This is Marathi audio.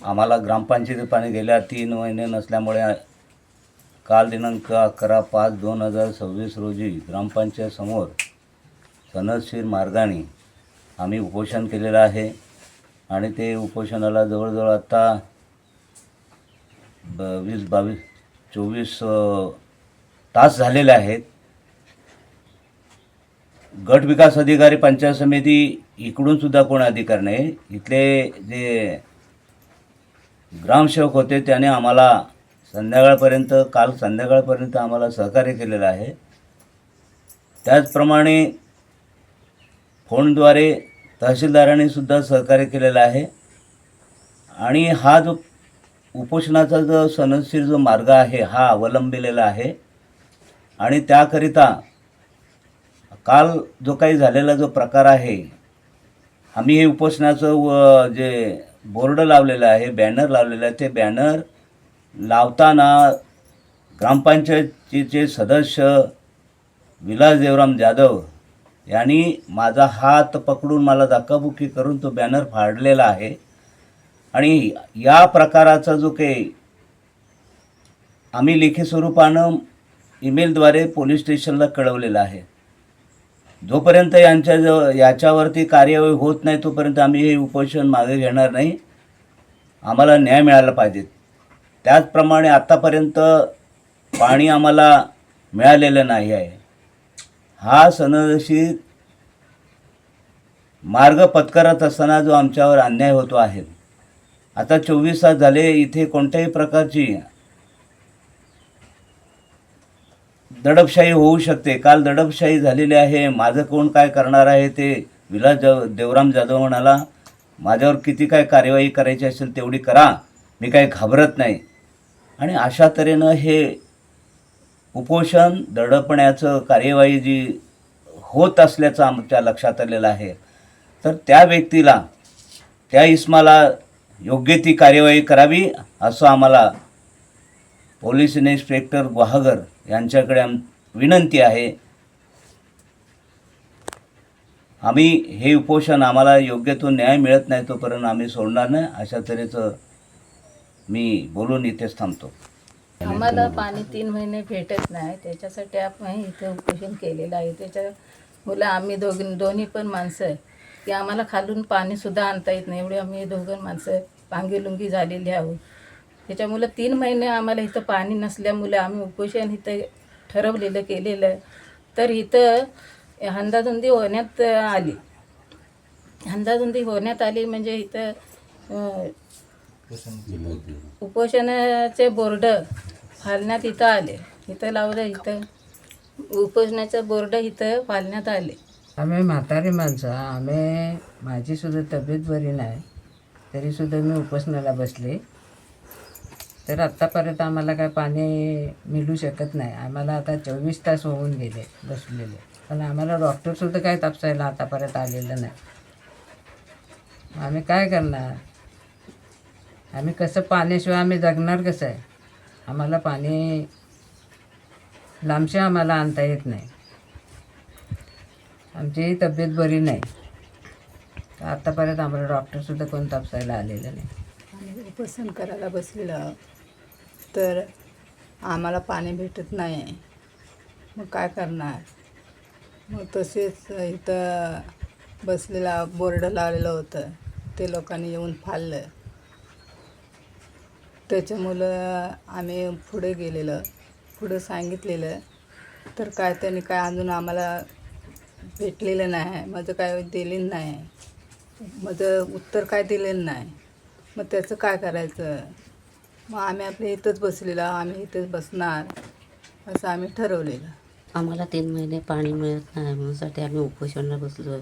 आम्हाला ग्रामपंचायती पाणी गेल्या 3 महिने नसल्यामुळे काल दिनांक 11/5/2026 रोजी ग्रामपंचायत समोर सनदशीर मार्गाने आम्ही उपोषण केलेलं आहे आणि ते उपोषणाला जवळजवळ आता 24 तास झालेले आहेत. गट विकास अधिकारी, पंचायत समिती इकडून सुद्धा कोण अधिकारी नाही. इथले जे ग्रामसेवक होते त्याने आम्हाला काल संध्याकाळपर्यंत आम्हाला सहकार्य केलेलं आहे. त्याचप्रमाणे फोनद्वारे तहसीलदारांनी सुद्धा सहकार्य केलेलं आहे. आणि हा जो उपोषणाचा जो सनदशीर जो मार्ग आहे हा अवलंबिलेला आहे. आणि त्याकरिता काल जो काही झालेला जो प्रकार आहे, आम्ही हे उपोषणाचं जे बोर्ड लावलेलं आहे, बॅनर लावलेलं आहे, ते बॅनर लावताना ग्रामपंचायतीचे सदस्य विलास देवराम जाधव यांनी माझा हात पकडून मला धक्काबुक्की करून तो बॅनर फाडलेला आहे. आणि या प्रकाराचा जो काही आम्ही लेखी स्वरूपानं ईमेलद्वारे पोलीस स्टेशनला कळवलेलं आहे. जोपर्यंत याच्यावरती कार्यवाही होत नाही तोपर्यंत आम्ही हे उपोषण मागे घेणार नाही. आम्हाला न्याय मिळाला पाहिजे. त्याचप्रमाणे आत्तापर्यंत पाणी आम्हाला मिळालेलं नाही आहे. हा सनदशीर मार्ग पत्करत असताना जो आमच्यावर अन्याय होतो आहे, आता 24 तास झाले इथे कोणत्याही प्रकारची दडपशाही होऊ शकते. काल दडपशाही झालेली आहे. माझं कोण काय करणार आहे ते विलास देवराम जाधव म्हणाला. माझ्यावर किती काय कार्यवाही करायची असेल तेवढी करा, मी काही घाबरत नाही. आणि अशा तऱ्हेनं हे उपोषण दडपण्याचं कार्यवाही जी होत असल्याचं आमच्या लक्षात आलेलं आहे. तर त्या व्यक्तीला, त्या इस्माला योग्य ती कार्यवाही करावी असं आम्हाला पोलीस इन्स्पेक्टर गुहागर यांच्याकडे विनंती आहे. आम्ही हे उपोषण आम्हाला योग्य तो न्याय मिळत नाही तोपर्यंत आम्ही सोडणार नाही, अशा तऱ्हेचं मी बोलून इथेच थांबतो. आम्हाला पाणी 3 महिने भेटत नाही, त्याच्यासाठी आपण इथे उपोषण केलेलं आहे. त्याच्या मुलं आम्ही दोन्ही पण माणसं आहे की आम्हाला खालून पाणीसुद्धा आणता येत नाही. एवढे आम्ही दोघं माणसं पांगीलुंगी झालेली आहोत. त्याच्यामुळं 3 महिने आम्हाला इथं पाणी नसल्यामुळे आम्ही उपोषण इथं ठरवलेलं केलेलं. तर इथं हंदाधुंदी होण्यात आली म्हणजे इथं उपोषणाचे बोर्ड फाडण्यात इथं आले. इथं लावलं, इथं उपोषणाचं बोर्ड इथं फाडण्यात आले. आम्ही म्हातारी माणसं, माझीसुद्धा तब्येत बरी नाही, तरीसुद्धा मी उपोषणाला बसले. तर आत्तापर्यंत आम्हाला काय पाणी मिळू शकत नाही. आम्हाला आता 24 तास होऊन गेले बसलेले, पण आम्हाला डॉक्टरसुद्धा काय तपासायला आतापर्यंत आलेलं नाही. आम्ही काय करणार? आम्ही कसं, पाण्याशिवाय आम्ही जगणार कसं आहे? आम्हाला पाणी लांबशे आम्हाला आणता येत नाही. आमची तब्येत बरी नाही, तर आत्तापर्यंत आम्हाला डॉक्टरसुद्धा कोण तपासायला आलेलं नाही. आम्ही उपोषण करायला बसलेलं तर आम्हाला पाणी भेटत नाही. मग काय करणार? मग तसेच इथं बसलेला बोर्ड लावलेलं होतं, ते लोकांनी येऊन फाडलं. त्याच्यामुळं आम्ही पुढे सांगितलेलं, तर काय त्यांनी काय अजून आम्हाला भेटलेलं नाही. माझं काय दिलेलं नाही, माझं उत्तर काय दिलेलं नाही. मग त्याचं काय करायचं? मग आम्ही आपल्या इथंच बसलेलं, आम्ही इथंच बसणार असं आम्ही ठरवलेलं. आम्हाला 3 महिने पाणी मिळत नाही, म्हणूनसाठी आम्ही उपोषणाला बसलो.